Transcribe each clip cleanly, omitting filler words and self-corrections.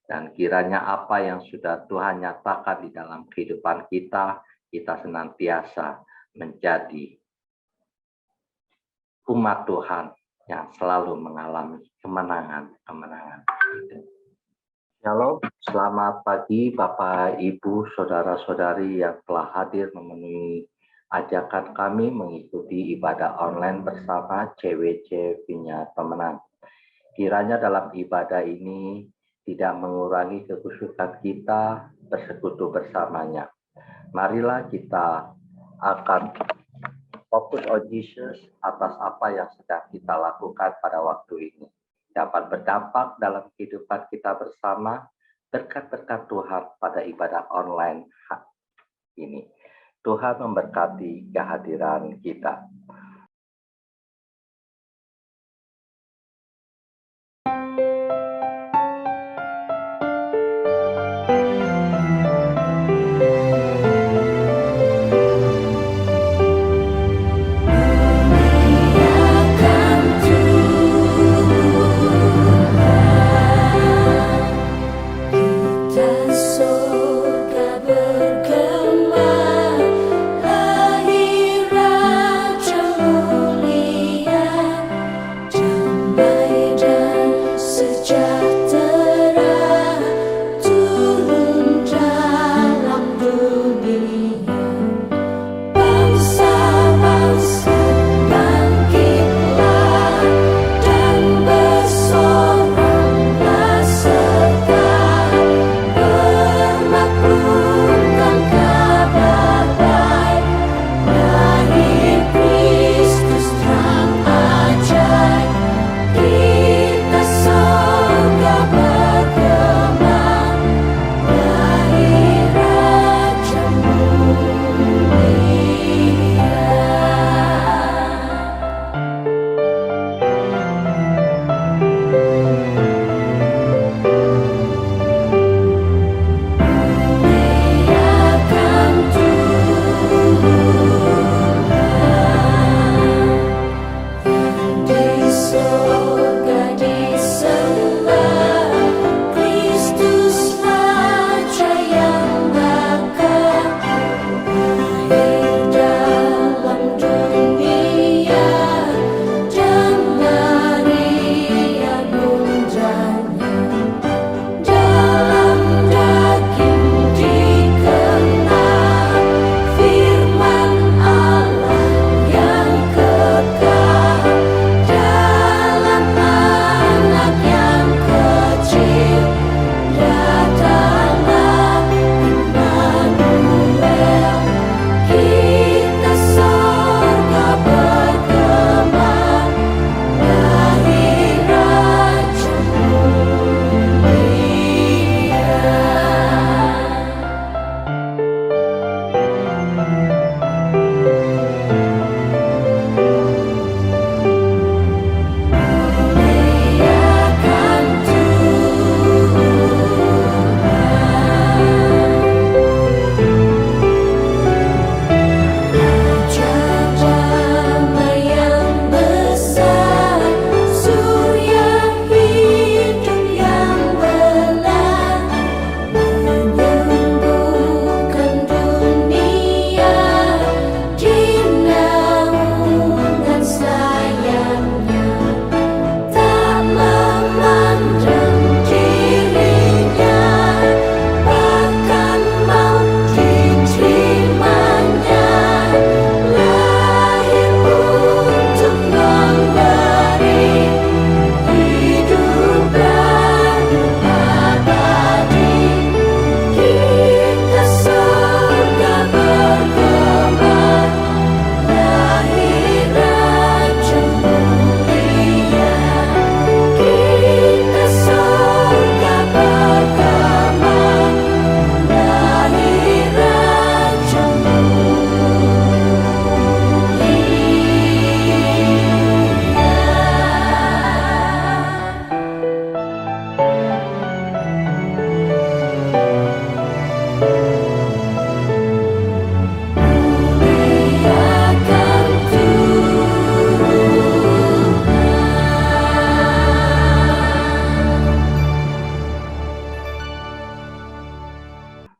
Dan kiranya apa yang sudah Tuhan nyatakan di dalam kehidupan kita, kita senantiasa menjadi umat Tuhan yang selalu mengalami kemenangan-kemenangan. Shalom, selamat pagi Bapak, Ibu, Saudara-saudari yang telah hadir memenuhi ajakan kami mengikuti ibadah online bersama CWC Vineyard Pemenang. Kiranya dalam ibadah ini tidak mengurangi kekhusyukan kita bersekutu bersamanya. Marilah kita akan fokus on Jesus atas apa yang sedang kita lakukan pada waktu ini. Dapat berdampak dalam kehidupan kita bersama berkat-berkat Tuhan pada ibadah online ini. Tuhan memberkati kehadiran kita. Surga bergema, lahir Raja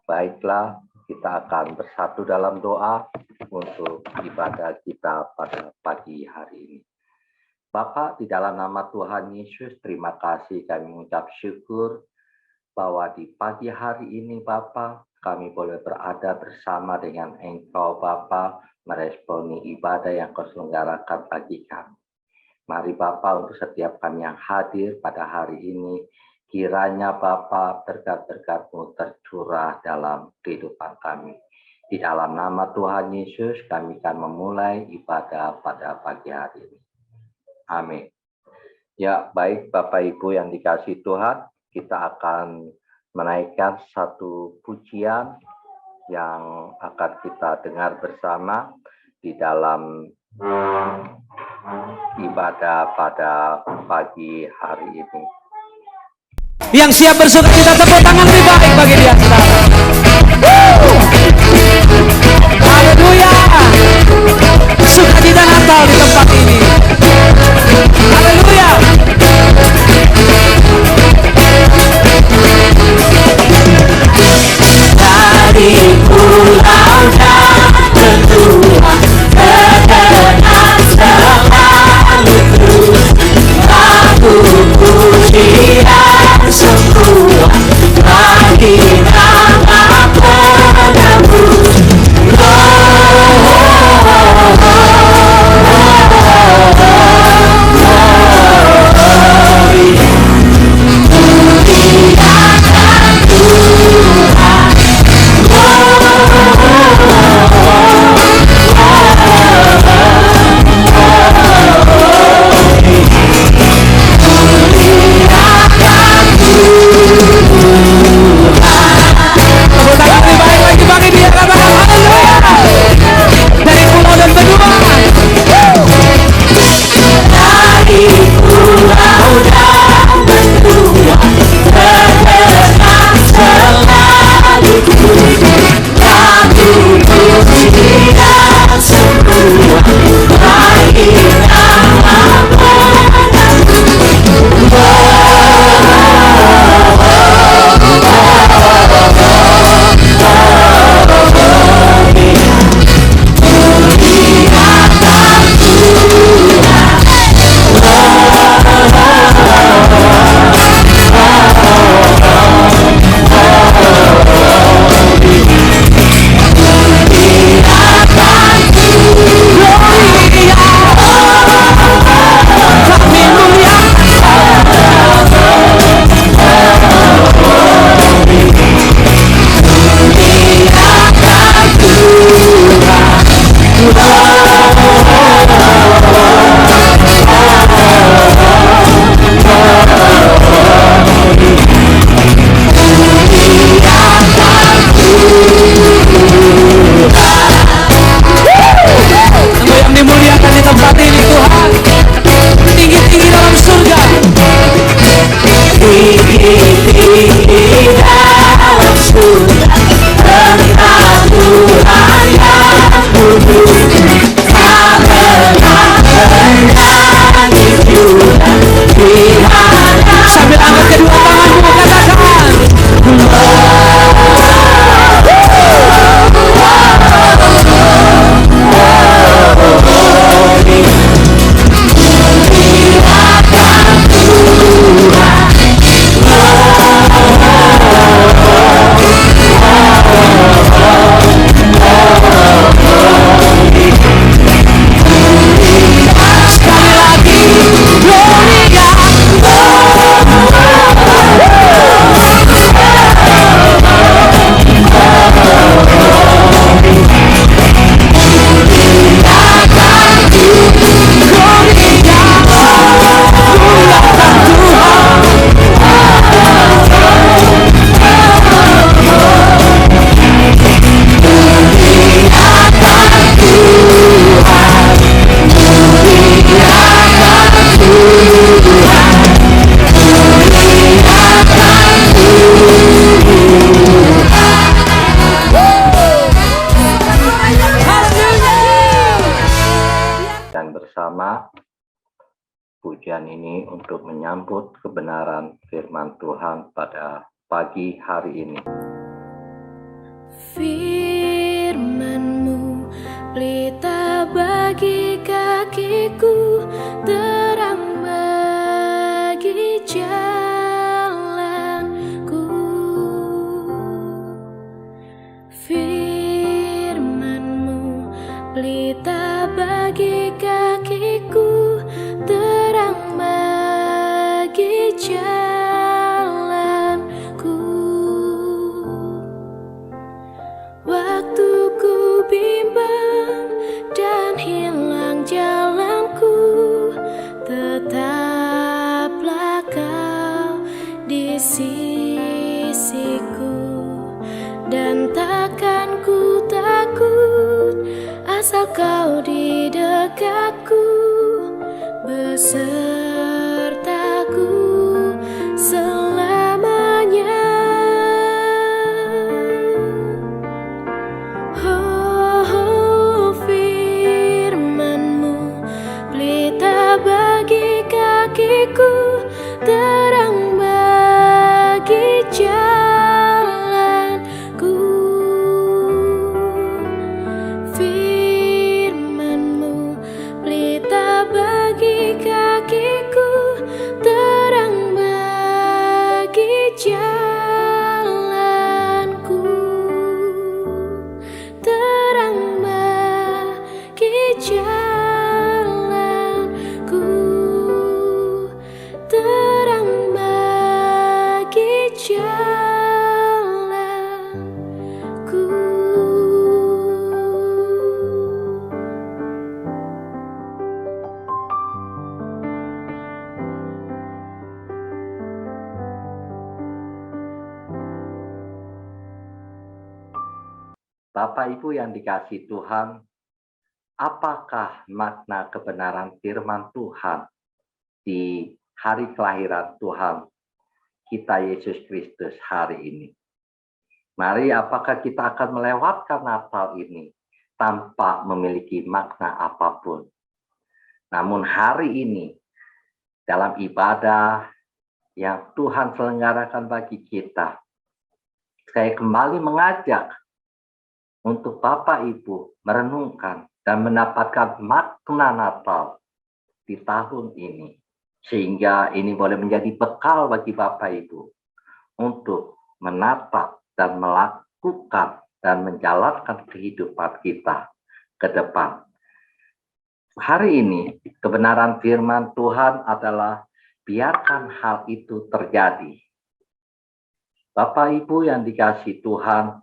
Baiklah, kita akan bersatu dalam doa untuk ibadah kita pada pagi hari ini. Bapa, di dalam nama Tuhan Yesus, terima kasih kami mengucap syukur bahwa di pagi hari ini Bapa, kami boleh berada bersama dengan Engkau Bapa, meresponi ibadah yang Kau selenggarakan bagi kami. Mari Bapa, untuk setiap kami yang hadir pada hari ini, kiranya Bapa berkat-berkat-Mu tercurah dalam kehidupan kami. Di dalam nama Tuhan Yesus, kami akan memulai ibadah pada pagi hari ini. Amin. Ya, baik Bapak Ibu yang dikasihi Tuhan, kita akan menaikkan satu pujian yang akan kita dengar bersama di dalam ibadah pada pagi hari ini. Yang siap bersuka kita tepuk tangan lebih baik bagi dia, saudara. Haleluya. Sukacita Natal di tempat ini. Haleluya. Dari pulau dan benua terdengar selalu terus lagu pujian semua bagi nama penebus. Sambil angkat kedua tanganmu, katakan pujian ini untuk menyambut kebenaran firman Tuhan pada pagi hari ini. Firman-Mu pelita bagi kakiku, terang bagi jalanku. Firman-Mu pelita bagi kakiku, terang bagi jalanku. Waktu ku bimbang dan hilang jalanku, tetaplah Kau di sisiku. Dan takkan ku takut, asal Kau di dekatku, besertaku selamanya. Oh, firman-Mu pelita bagi kakiku, terang bagi jalanku. Firman-Mu pelita bagi kakiku, terang bagi jalanku. Terang bagi jalanku, terang bagi jalanku. Bapak Ibu yang dikasihi Tuhan, apakah makna kebenaran firman Tuhan di hari kelahiran Tuhan kita Yesus Kristus hari ini? Mari, apakah kita akan melewatkan Natal ini tanpa memiliki makna apapun? Namun hari ini, dalam ibadah yang Tuhan selenggarakan bagi kita, saya kembali mengajak untuk Bapak Ibu merenungkan dan mendapatkan makna Natal di tahun ini. Sehingga ini boleh menjadi bekal bagi Bapak Ibu untuk menatap dan melakukan dan menjalankan kehidupan kita ke depan. Hari ini kebenaran firman Tuhan adalah biarkan hal itu terjadi. Bapak Ibu yang dikasihi Tuhan,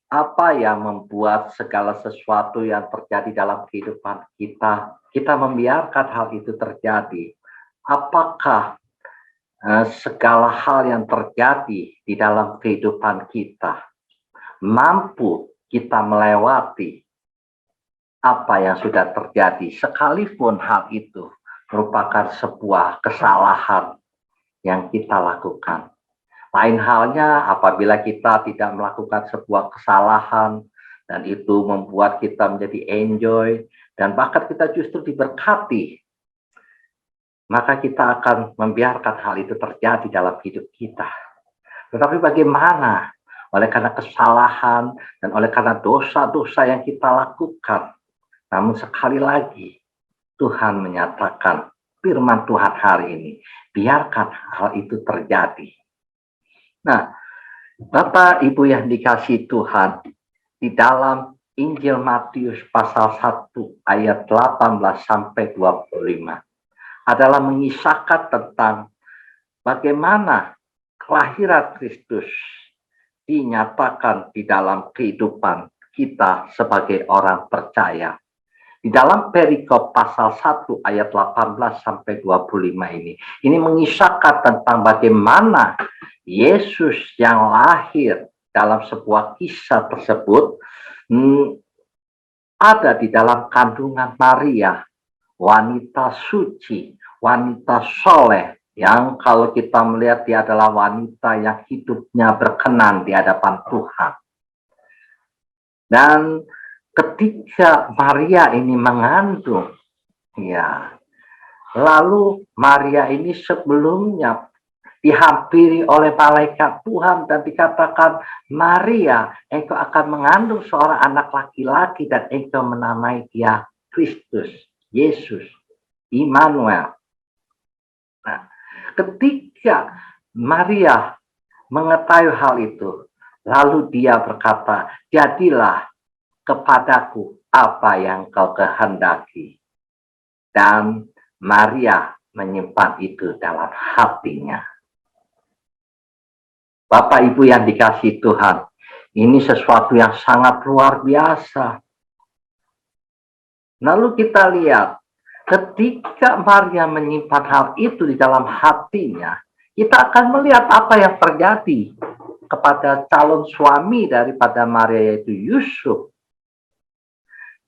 apa yang membuat segala sesuatu yang terjadi dalam kehidupan kita membiarkan hal itu terjadi? Apakah segala hal yang terjadi di dalam kehidupan kita mampu kita melewati apa yang sudah terjadi, sekalipun hal itu merupakan sebuah kesalahan yang kita lakukan? Lain halnya apabila kita tidak melakukan sebuah kesalahan dan itu membuat kita menjadi enjoy dan bahkan kita justru diberkati, maka kita akan membiarkan hal itu terjadi dalam hidup kita. Tetapi bagaimana oleh karena kesalahan dan oleh karena dosa-dosa yang kita lakukan, namun sekali lagi Tuhan menyatakan firman Tuhan hari ini, biarkan hal itu terjadi. Nah, Bapak Ibu yang dikasihi Tuhan, di dalam Injil Matius pasal 1 ayat 18 sampai 25 adalah mengisahkan tentang bagaimana kelahiran Kristus dinyatakan di dalam kehidupan kita sebagai orang percaya. Di dalam perikop pasal 1 ayat 18 sampai 25 ini mengisahkan tentang bagaimana Yesus yang lahir dalam sebuah kisah tersebut ada di dalam kandungan Maria, wanita suci, wanita soleh, yang kalau kita melihat dia adalah wanita yang hidupnya berkenan di hadapan Tuhan. Dan ketika Maria ini mengandung, ya, lalu Maria ini sebelumnya dihampiri oleh malaikat Tuhan dan dikatakan, Maria, engkau akan mengandung seorang anak laki-laki dan engkau menamai dia Kristus, Yesus, Immanuel. Nah, ketika Maria mengetahui hal itu, lalu dia berkata, jadilah kepadaku apa yang kau kehendaki. Dan Maria menyimpan itu dalam hatinya. Bapak Ibu yang dikasihi Tuhan, ini sesuatu yang sangat luar biasa. Lalu kita lihat, ketika Maria menyimpan hal itu di dalam hatinya, kita akan melihat apa yang terjadi kepada calon suami daripada Maria, yaitu Yusuf.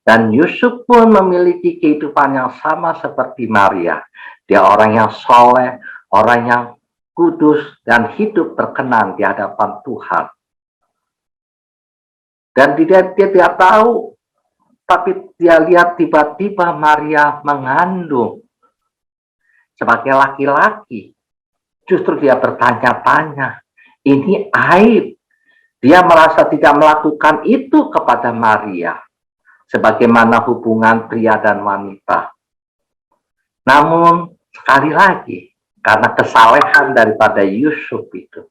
Dan Yusuf pun memiliki kehidupan yang sama seperti Maria. Dia orang yang soleh, orang yang kudus, dan hidup berkenan di hadapan Tuhan. Dan dia tidak tahu, tapi dia lihat tiba-tiba Maria mengandung sebagai laki-laki. Justru dia bertanya-tanya, ini aib. Dia merasa tidak melakukan itu kepada Maria, sebagaimana hubungan pria dan wanita. Namun, sekali lagi, karena kesalehan daripada Yusuf itu,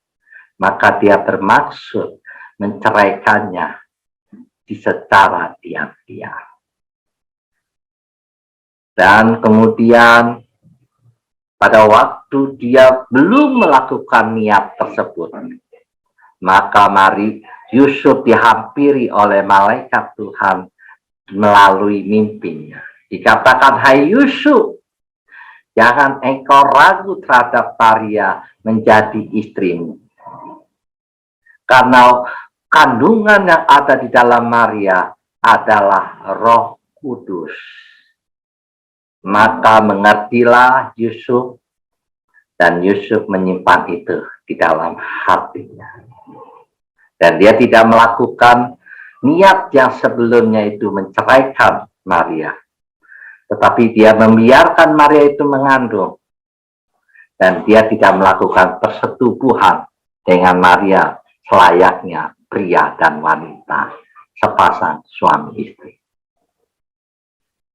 maka dia bermaksud menceraikannya secara diam-diam. Dan kemudian, pada waktu dia belum melakukan niat tersebut, maka Yusuf dihampiri oleh malaikat Tuhan melalui mimpinya. Dikatakan, hai Yusuf, jangan engkau ragu terhadap Maria menjadi istrimu. Karena kandungan yang ada di dalam Maria adalah Roh Kudus. Maka mengertilah Yusuf, dan Yusuf menyimpan itu di dalam hatinya. Dan dia tidak melakukan niat yang sebelumnya itu menceraikan Maria. Tetapi dia membiarkan Maria itu mengandung. Dan dia tidak melakukan persetubuhan dengan Maria selayaknya pria dan wanita, sepasang suami istri.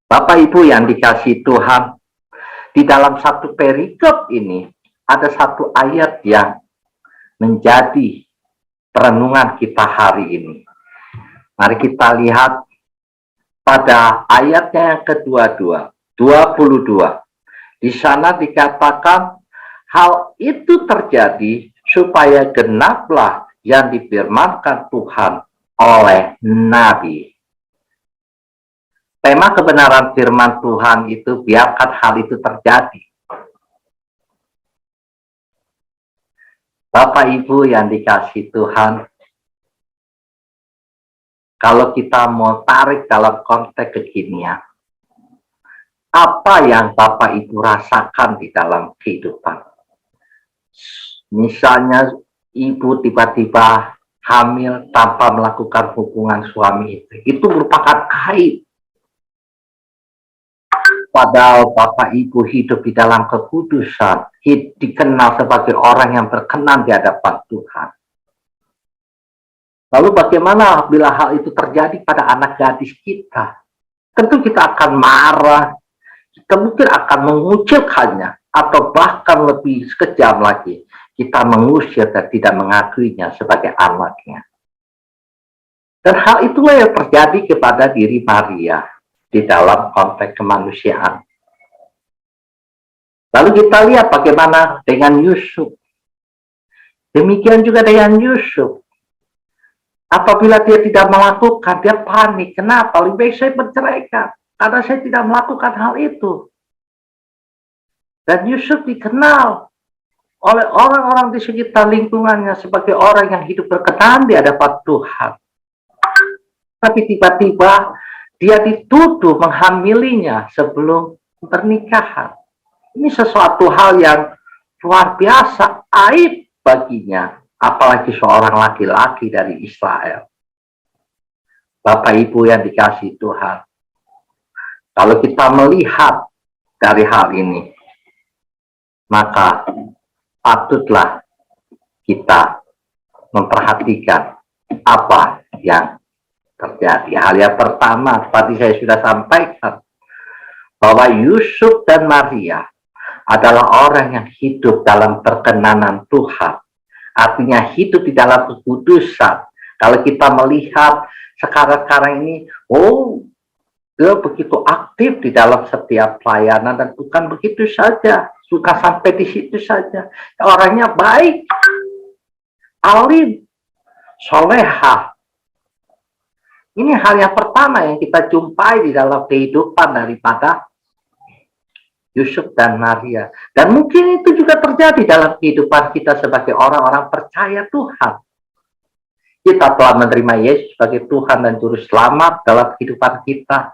Bapak Ibu yang dikasihi Tuhan, di dalam satu perikop ini ada satu ayat yang menjadi perenungan kita hari ini. Mari kita lihat pada ayatnya yang ke-22. Di sana dikatakan, hal itu terjadi supaya genaplah yang difirmankan Tuhan oleh Nabi. Tema kebenaran firman Tuhan itu, biarkan hal itu terjadi. Bapak Ibu yang dikasihi Tuhan, kalau kita mau tarik dalam konteks kekinian, apa yang Bapak Ibu rasakan di dalam kehidupan? Misalnya ibu tiba-tiba hamil tanpa melakukan hubungan suami itu merupakan aib. Padahal Bapak Ibu hidup di dalam kekudusan, dikenal sebagai orang yang berkenan di hadapan Tuhan. Lalu bagaimana bila hal itu terjadi pada anak gadis kita? Tentu kita akan marah, kita mungkin akan mengucilkannya, atau bahkan lebih kejam lagi, kita mengusir dan tidak mengakuinya sebagai anaknya. Dan hal itulah yang terjadi kepada diri Maria di dalam konteks kemanusiaan. Lalu kita lihat bagaimana dengan Yusuf. Demikian juga dengan Yusuf. Apabila dia tidak melakukan, dia panik. Kenapa? Lebih baik saya menceraikan, karena saya tidak melakukan hal itu. Dan Yusuf dikenal oleh orang-orang di sekitar lingkungannya sebagai orang yang hidup berkenan di hadapan Tuhan. Tapi tiba-tiba dia dituduh menghamilinya sebelum pernikahan. Ini sesuatu hal yang luar biasa, aib baginya. Apalagi seorang laki-laki dari Israel. Bapak Ibu yang dikasihi Tuhan, kalau kita melihat dari hal ini, maka patutlah kita memperhatikan apa yang terjadi. Hal yang pertama, seperti saya sudah sampaikan, bahwa Yusuf dan Maria adalah orang yang hidup dalam perkenanan Tuhan. Artinya hidup di dalam kekudusan. Kalau kita melihat sekarang ini, dia begitu aktif di dalam setiap pelayanan, dan bukan begitu saja, suka sampai di situ saja. Orangnya baik, alim, soleha. Ini hal yang pertama yang kita jumpai di dalam kehidupan daripada Yusuf dan Maria. Dan mungkin itu juga terjadi dalam kehidupan kita sebagai orang-orang percaya Tuhan. Kita telah menerima Yesus sebagai Tuhan dan Juru Selamat dalam kehidupan kita.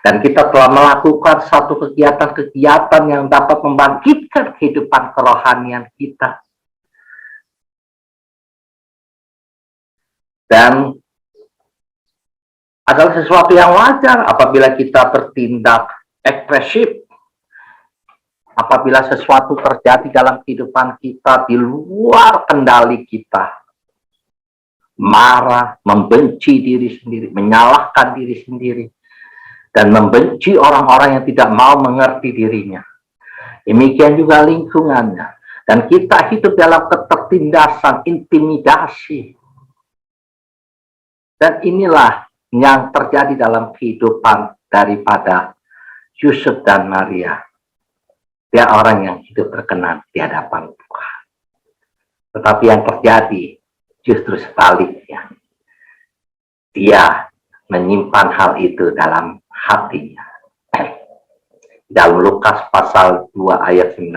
Dan kita telah melakukan satu kegiatan-kegiatan yang dapat membangkitkan kehidupan kerohanian kita. Dan adalah sesuatu yang wajar apabila kita bertindak ekspresif. Apabila sesuatu terjadi dalam kehidupan kita di luar kendali kita. Marah, membenci diri sendiri, menyalahkan diri sendiri. Dan membenci orang-orang yang tidak mau mengerti dirinya. Demikian juga lingkungannya. Dan kita hidup dalam ketertindasan, intimidasi. Dan inilah yang terjadi dalam kehidupan daripada Yusuf dan Maria. Dia orang yang hidup terkenan di hadapan Tuhan. Tetapi yang terjadi justru sebaliknya. Dia menyimpan hal itu dalam hatinya. Dalam Lukas pasal 2 ayat 19,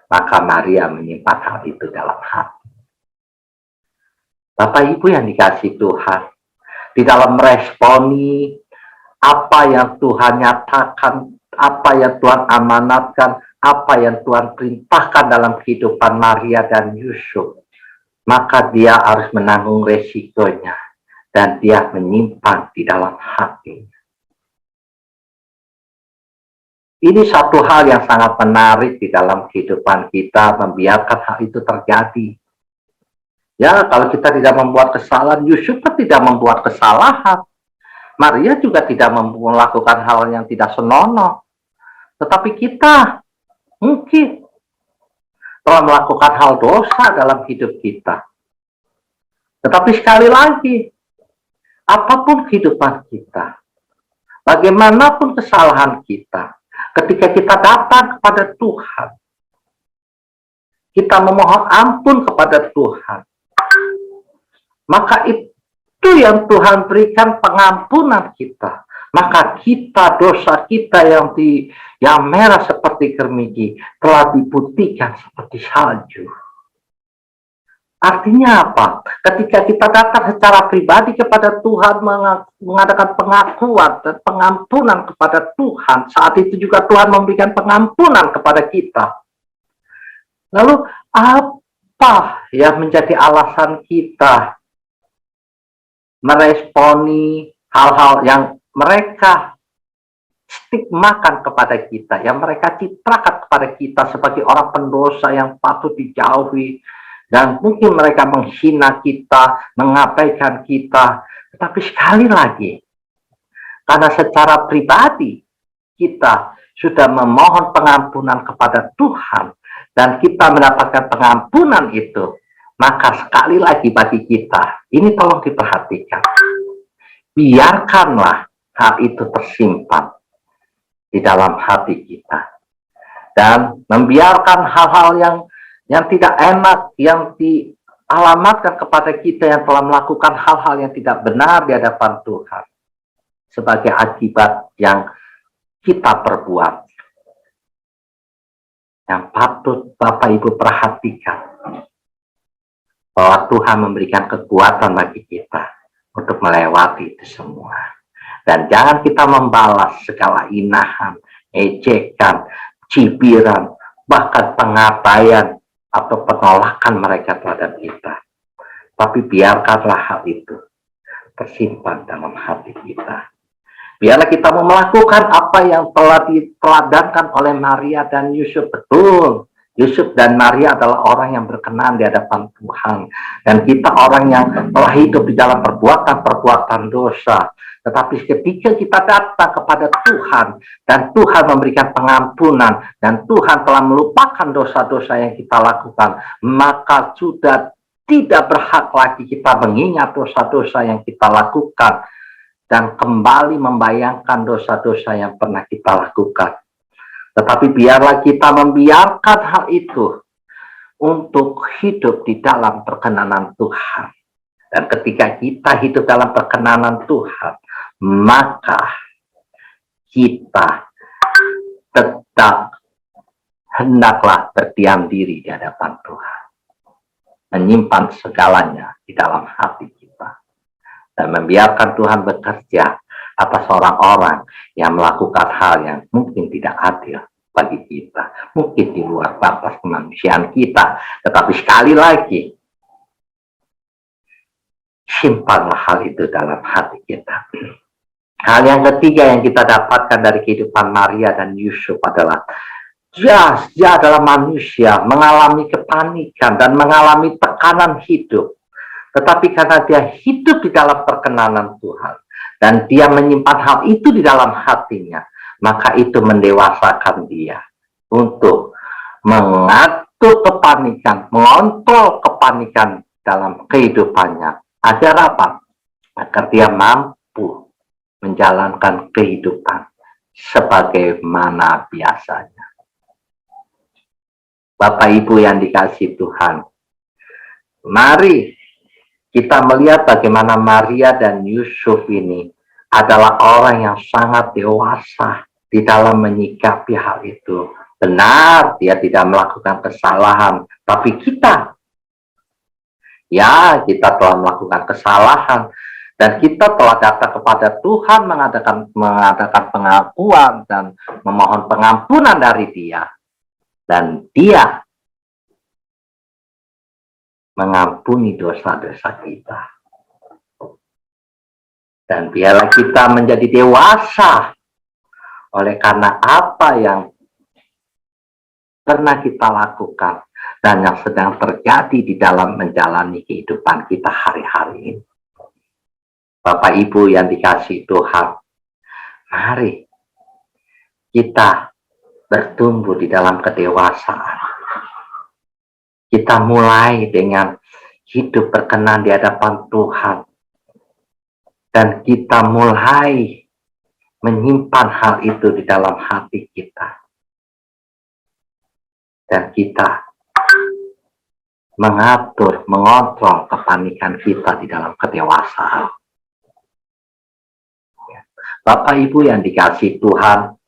maka Maria menyimpan hal itu dalam hati. Bapak Ibu yang dikasihi Tuhan, di dalam meresponi apa yang Tuhan nyatakan, apa yang Tuhan amanatkan, apa yang Tuhan perintahkan dalam kehidupan Maria dan Yusuf, maka dia harus menanggung resikonya dan dia menyimpan di dalam hatinya. Ini satu hal yang sangat menarik di dalam kehidupan kita, membiarkan hal itu terjadi. Ya, kalau kita tidak membuat kesalahan, Yusuf tidak membuat kesalahan. Maria juga tidak melakukan hal yang tidak senonoh. Tetapi kita mungkin telah melakukan hal dosa dalam hidup kita. Tetapi sekali lagi, apapun kehidupan kita, bagaimanapun kesalahan kita, ketika kita datang kepada Tuhan, kita memohon ampun kepada Tuhan, maka itu yang Tuhan berikan pengampunan kita. Maka kita, dosa kita yang merah seperti kermiji telah diputihkan seperti salju. Artinya apa? Ketika kita datang secara pribadi kepada Tuhan, mengadakan pengakuan dan pengampunan kepada Tuhan, saat itu juga Tuhan memberikan pengampunan kepada kita. Lalu apa yang menjadi alasan kita meresponi hal-hal yang mereka stigmakan kepada kita, yang mereka citrakan kepada kita sebagai orang pendosa yang patut dijauhi, dan mungkin mereka menghina kita, mengabaikan kita. Tetapi sekali lagi, karena secara pribadi kita sudah memohon pengampunan kepada Tuhan, dan kita mendapatkan pengampunan itu, maka sekali lagi bagi kita, ini tolong diperhatikan, biarkanlah hal itu tersimpan di dalam hati kita, dan membiarkan hal-hal yang tidak enak yang dialamatkan kepada kita yang telah melakukan hal-hal yang tidak benar di hadapan Tuhan sebagai akibat yang kita perbuat. Yang patut Bapak Ibu perhatikan, bahwa Tuhan memberikan kekuatan bagi kita untuk melewati itu semua. Dan jangan kita membalas segala inahan, ejekan, cibiran, bahkan pengabaian atau penolakan mereka terhadap kita. Tapi biarkanlah hal itu tersimpan dalam hati kita. Biarlah kita mau melakukan apa yang telah diteladankan oleh Maria dan Yusuf. Betul, Yusuf dan Maria adalah orang yang berkenan di hadapan Tuhan. Dan kita orang yang telah hidup di dalam perbuatan-perbuatan dosa. Tetapi ketika kita datang kepada Tuhan, dan Tuhan memberikan pengampunan, dan Tuhan telah melupakan dosa-dosa yang kita lakukan, maka sudah tidak berhak lagi kita mengingat dosa-dosa yang kita lakukan, dan kembali membayangkan dosa-dosa yang pernah kita lakukan. Tetapi biarlah kita membiarkan hal itu untuk hidup di dalam perkenanan Tuhan. Dan ketika kita hidup dalam perkenanan Tuhan, maka kita tetap hendaklah berdiam diri di hadapan Tuhan. Menyimpan segalanya di dalam hati kita. Dan membiarkan Tuhan bekerja atas orang-orang yang melakukan hal yang mungkin tidak adil bagi kita, mungkin di luar batas kemanusiaan kita. Tetapi sekali lagi, simpanlah hal itu dalam hati kita. Hal yang ketiga yang kita dapatkan dari kehidupan Maria dan Yusuf adalah dia adalah manusia mengalami kepanikan dan mengalami tekanan hidup. Tetapi karena dia hidup di dalam perkenanan Tuhan, dan dia menyimpan hal itu di dalam hatinya, maka itu mendewasakan dia untuk mengatur kepanikan, mengontrol kepanikan dalam kehidupannya. Agar apa? Agar dia mampu menjalankan kehidupan sebagaimana biasanya. Bapak Ibu yang dikasihi Tuhan, mari kita melihat bagaimana Maria dan Yusuf ini adalah orang yang sangat dewasa di dalam menyikapi hal itu. Benar, dia tidak melakukan kesalahan, tapi kita telah melakukan kesalahan, dan kita telah datang kepada Tuhan mengadakan pengakuan dan memohon pengampunan dari Dia, dan Dia mengampuni dosa-dosa kita. Dan biarlah kita menjadi dewasa oleh karena apa yang pernah kita lakukan dan yang sedang terjadi di dalam menjalani kehidupan kita hari-hari ini. Bapak Ibu yang dikasihi Tuhan, mari kita bertumbuh di dalam kedewasaan. Kita mulai dengan hidup berkenan di hadapan Tuhan. Dan kita mulai menyimpan hal itu di dalam hati kita. Dan kita mengontrol kepanikan kita di dalam kedewasaan. Bapak Ibu yang dikasihi Tuhan,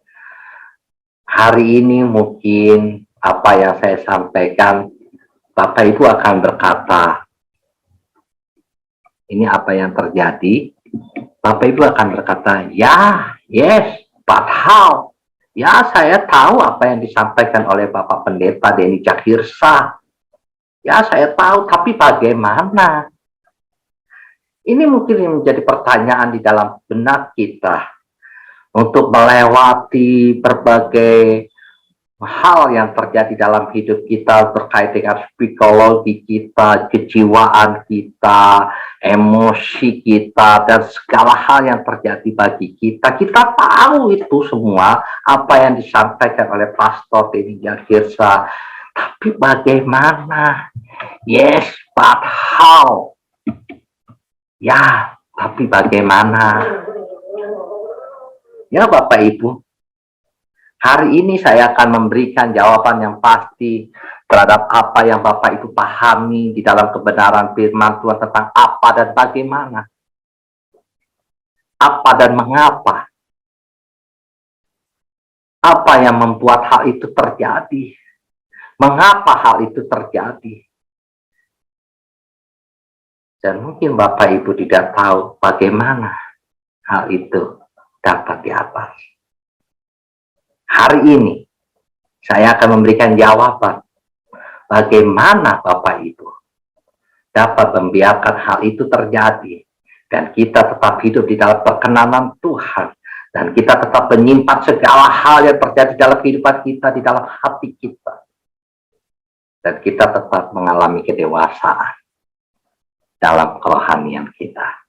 hari ini mungkin apa yang saya sampaikan, Bapak Ibu akan berkata, ini apa yang terjadi? Bapak Ibu akan berkata, yes, but how? Ya, saya tahu apa yang disampaikan oleh Bapak Pendeta Denny Cakhirsa. Ya, saya tahu, tapi bagaimana? Ini mungkin menjadi pertanyaan di dalam benak kita untuk melewati berbagai hal yang terjadi dalam hidup kita terkait dengan psikologi kita, kejiwaan kita, emosi kita, dan segala hal yang terjadi bagi kita. Kita tahu itu semua apa yang disampaikan oleh Pastor Denny Cakhirsa. Tapi bagaimana? Yes, but how? Ya, tapi bagaimana? Ya Bapak Ibu, hari ini saya akan memberikan jawaban yang pasti terhadap apa yang Bapak Ibu pahami di dalam kebenaran firman Tuhan tentang apa dan bagaimana. Apa dan mengapa. Apa yang membuat hal itu terjadi. Mengapa hal itu terjadi. Dan mungkin Bapak Ibu tidak tahu bagaimana hal itu dapat diatasi. Hari ini, saya akan memberikan jawaban bagaimana Bapak Ibu dapat membiarkan hal itu terjadi dan kita tetap hidup di dalam perkenanan Tuhan dan kita tetap menyimpan segala hal yang terjadi dalam kehidupan kita di dalam hati kita. dan kita tetap mengalami kedewasaan dalam kerohanian kita.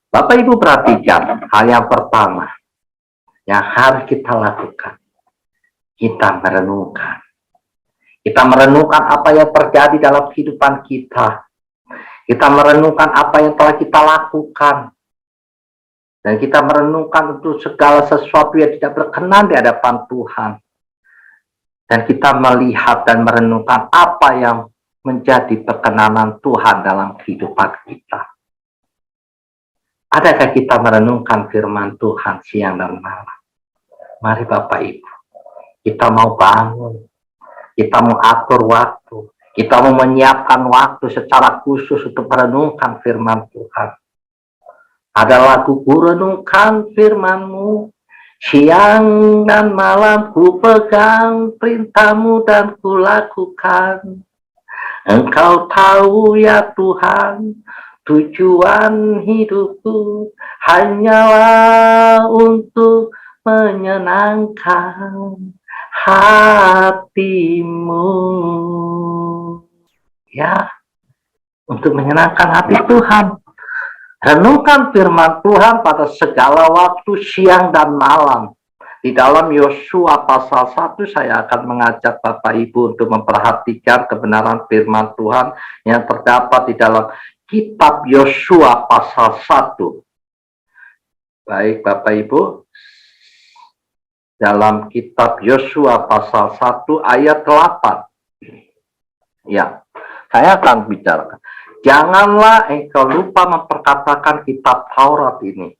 Bapak Ibu perhatikan, hal yang pertama yang harus kita lakukan, kita merenungkan. Kita merenungkan apa yang terjadi dalam kehidupan kita. Kita merenungkan apa yang telah kita lakukan. Dan kita merenungkan untuk segala sesuatu yang tidak berkenan di hadapan Tuhan. Dan kita melihat dan merenungkan apa yang menjadi perkenanan Tuhan dalam kehidupan kita. Adakah kita merenungkan firman Tuhan siang dan malam? Mari Bapak Ibu, kita mau bangun, kita mau atur waktu, kita mau menyiapkan waktu secara khusus untuk merenungkan firman Tuhan. Ada lagu, ku renungkan firman-Mu, siang dan malam ku pegang perintah-Mu dan ku lakukan. Engkau tahu ya Tuhan, tujuan hidupku hanyalah untuk menyenangkan hati-Mu. Ya, untuk menyenangkan hati Tuhan. Renungkan firman Tuhan pada segala waktu, siang dan malam. Di dalam Yosua pasal 1 saya akan mengajak Bapak Ibu untuk memperhatikan kebenaran firman Tuhan yang terdapat di dalam kitab Yosua pasal 1. Baik Bapak Ibu, dalam kitab Yosua pasal 1 ayat 8. Ya, saya akan bicarakan. Janganlah engkau lupa memperkatakan kitab Taurat ini,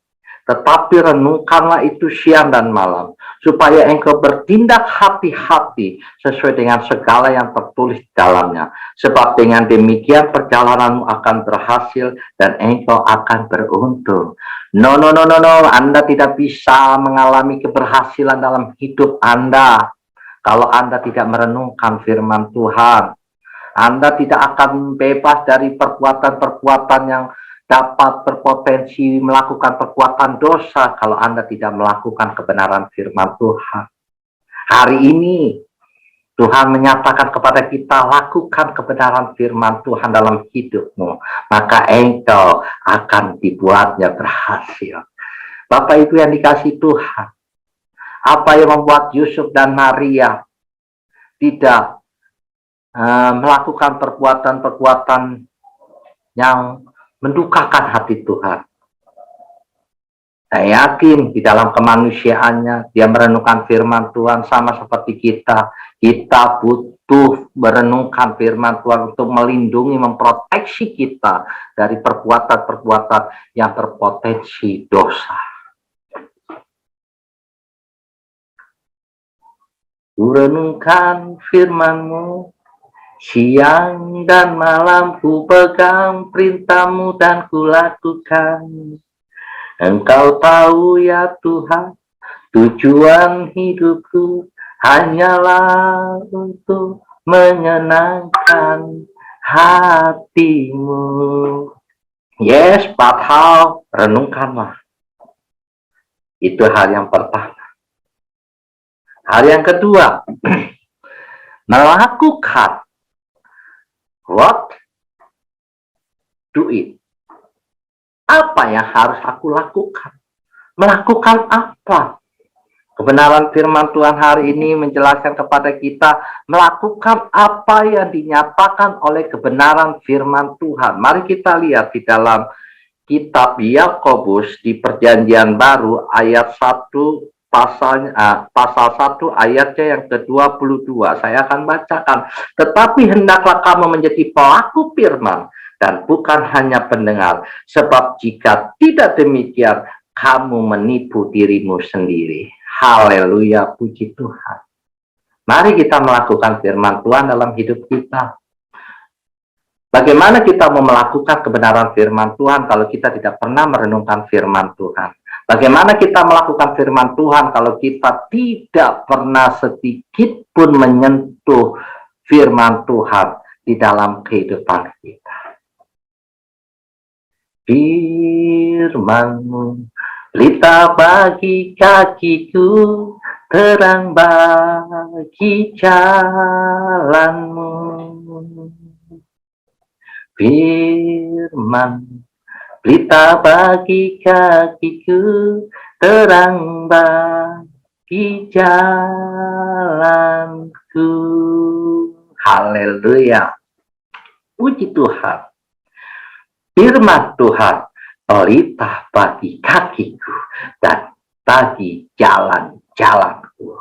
tetapi renungkanlah itu siang dan malam, supaya engkau bertindak hati-hati sesuai dengan segala yang tertulis dalamnya. Sebab dengan demikian perjalananmu akan berhasil dan engkau akan beruntung. No, Anda tidak bisa mengalami keberhasilan dalam hidup Anda kalau Anda tidak merenungkan firman Tuhan. Anda tidak akan bebas dari perbuatan-perbuatan yang dapat berpotensi melakukan perbuatan dosa kalau Anda tidak melakukan kebenaran firman Tuhan. Hari ini Tuhan menyatakan kepada kita, lakukan kebenaran firman Tuhan dalam hidupmu, maka engkau akan dibuatnya berhasil. Bapak Ibu yang dikasihi Tuhan, apa yang membuat Yusuf dan Maria tidak melakukan perbuatan-perbuatan yang mendukakan hati Tuhan? Saya yakin di dalam kemanusiaannya dia merenungkan firman Tuhan sama seperti kita. Kita butuh merenungkan firman Tuhan untuk melindungi, memproteksi kita dari perbuatan-perbuatan yang berpotensi dosa. Kurenungkan firman-Mu, siang dan malam ku pegang perintah-Mu dan ku lakukan. Engkau tahu ya Tuhan, tujuan hidupku hanyalah untuk menyenangkan hati-Mu. Yes, 4 hal, renungkanlah. Itu hal yang pertama. Hal yang kedua, melakukan. What? Do it. Apa yang harus aku lakukan? Melakukan apa? Kebenaran firman Tuhan hari ini menjelaskan kepada kita melakukan apa yang dinyatakan oleh kebenaran firman Tuhan. Mari kita lihat di dalam kitab Yakobus di Perjanjian Baru ayat 1 pasal 1 ayatnya yang ke-22. Saya akan bacakan. Tetapi hendaklah kamu menjadi pelaku firman dan bukan hanya pendengar, sebab jika tidak demikian kamu menipu dirimu sendiri. Haleluya, puji Tuhan. Mari kita melakukan firman Tuhan dalam hidup kita. Bagaimana kita mau melakukan kebenaran firman Tuhan kalau kita tidak pernah merenungkan firman Tuhan? Bagaimana kita melakukan firman Tuhan kalau kita tidak pernah sedikit pun menyentuh firman Tuhan di dalam kehidupan kita? Firman-Mu pelita bagi kakiku terang bagi jalanmu. Firman, pelita bagi kakiku, terang bagi jalanku. Haleluya. Puji Tuhan. Firman Tuhan, pelita bagi kakiku dan bagi jalan-jalanku.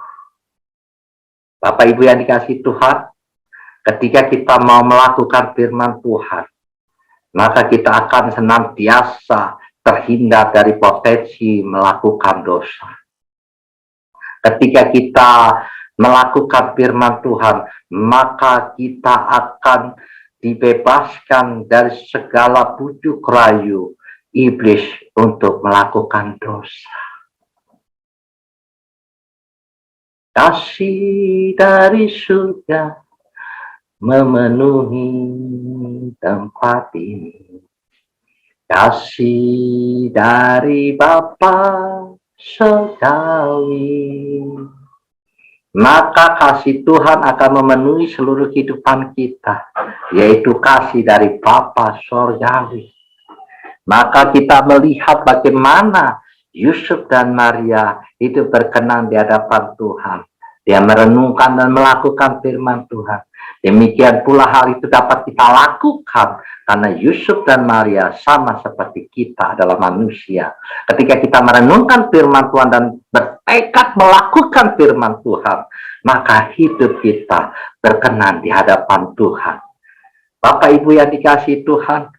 Bapak Ibu yang dikasihi Tuhan, ketika kita mau melakukan firman Tuhan, maka kita akan senantiasa terhindar dari potensi melakukan dosa. Ketika kita melakukan firman Tuhan, maka kita akan dibebaskan dari segala bujuk rayu iblis untuk melakukan dosa. Kasih dari surga memenuhi tempat ini. Kasih dari Bapa surgawi. Maka kasih Tuhan akan memenuhi seluruh kehidupan kita, yaitu kasih dari Bapa surgawi. Maka kita melihat bagaimana Yusuf dan Maria itu berkenan di hadapan Tuhan. Dia merenungkan dan melakukan firman Tuhan. Demikian pula hal itu dapat kita lakukan karena Yusuf dan Maria sama seperti kita adalah manusia. Ketika kita merenungkan firman Tuhan dan bertekad melakukan firman Tuhan, maka hidup kita berkenan di hadapan Tuhan. Bapak Ibu yang dikasihi Tuhan,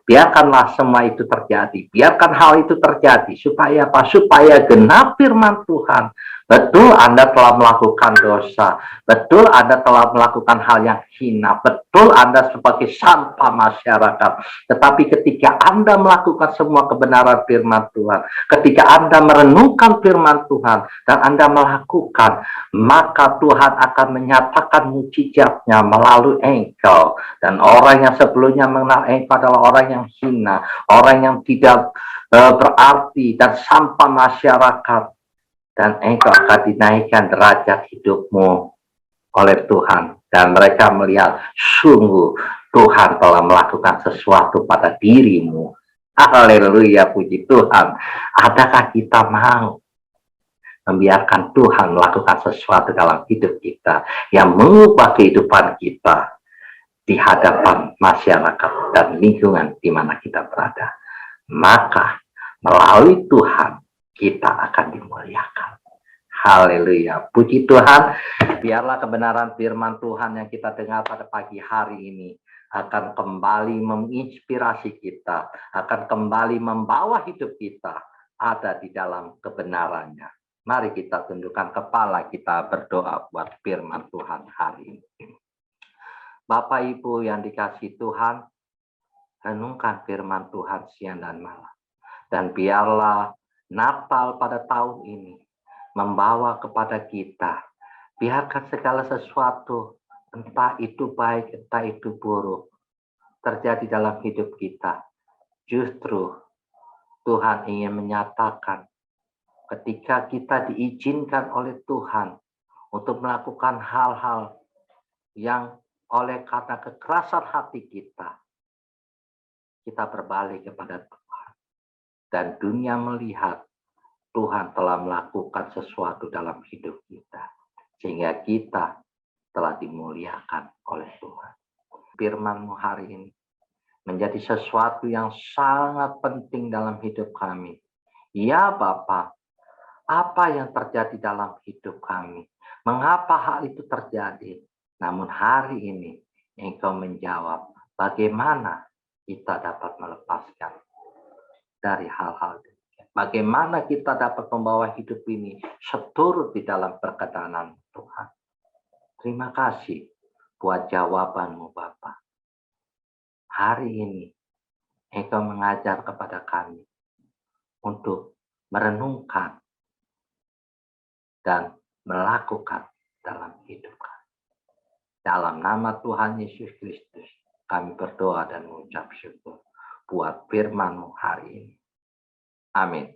biarkanlah semua itu terjadi. Biarkan hal itu terjadi. Supaya apa? Supaya genap firman Tuhan. Betul Anda telah melakukan dosa. Betul Anda telah melakukan hal yang hina. Betul Anda sebagai sampah masyarakat. Tetapi ketika Anda melakukan semua kebenaran firman Tuhan, ketika Anda merenungkan firman Tuhan, dan Anda melakukan, maka Tuhan akan menyatakan mujizatnya melalui engkau. Dan orang yang sebelumnya mengenal engkau adalah orang yang hina, orang yang tidak berarti dan sampah masyarakat. Dan engkau akan dinaikkan derajat hidupmu oleh Tuhan. Dan mereka melihat, sungguh Tuhan telah melakukan sesuatu pada dirimu. Haleluya, puji Tuhan. Adakah kita mau membiarkan Tuhan melakukan sesuatu dalam hidup kita yang mengubah kehidupan kita di hadapan masyarakat dan lingkungan di mana kita berada? Maka melalui Tuhan kita akan dimuliakan. Haleluya. Puji Tuhan. Biarlah kebenaran firman Tuhan yang kita dengar pada pagi hari ini akan kembali menginspirasi kita, akan kembali membawa hidup kita ada di dalam kebenarannya. Mari kita tundukkan kepala, kita berdoa buat firman Tuhan hari ini. Bapak Ibu yang dikasihi Tuhan, renungkan firman Tuhan siang dan malam. Dan biarlah Natal pada tahun ini membawa kepada kita, biarkan segala sesuatu, entah itu baik, entah itu buruk, terjadi dalam hidup kita. Justru Tuhan ingin menyatakan, ketika kita diizinkan oleh Tuhan untuk melakukan hal-hal yang oleh karena kekerasan hati kita berbalik kepada Tuhan. Dan dunia melihat Tuhan telah melakukan sesuatu dalam hidup kita. Sehingga kita telah dimuliakan oleh Tuhan. Firman-Mu hari ini menjadi sesuatu yang sangat penting dalam hidup kami. Ya Bapa, apa yang terjadi dalam hidup kami? Mengapa hal itu terjadi? Namun hari ini Engkau menjawab bagaimana kita dapat melepaskan dari hal-hal itu. Bagaimana kita dapat membawa hidup ini seturut di dalam perkenanan Tuhan. Terima kasih buat jawaban-Mu Bapa. Hari ini Engkau mengajar kepada kami untuk merenungkan dan melakukan dalam hidup kami. Dalam nama Tuhan Yesus Kristus, kami berdoa dan mengucap syukur buat firman-Mu hari ini. Amin.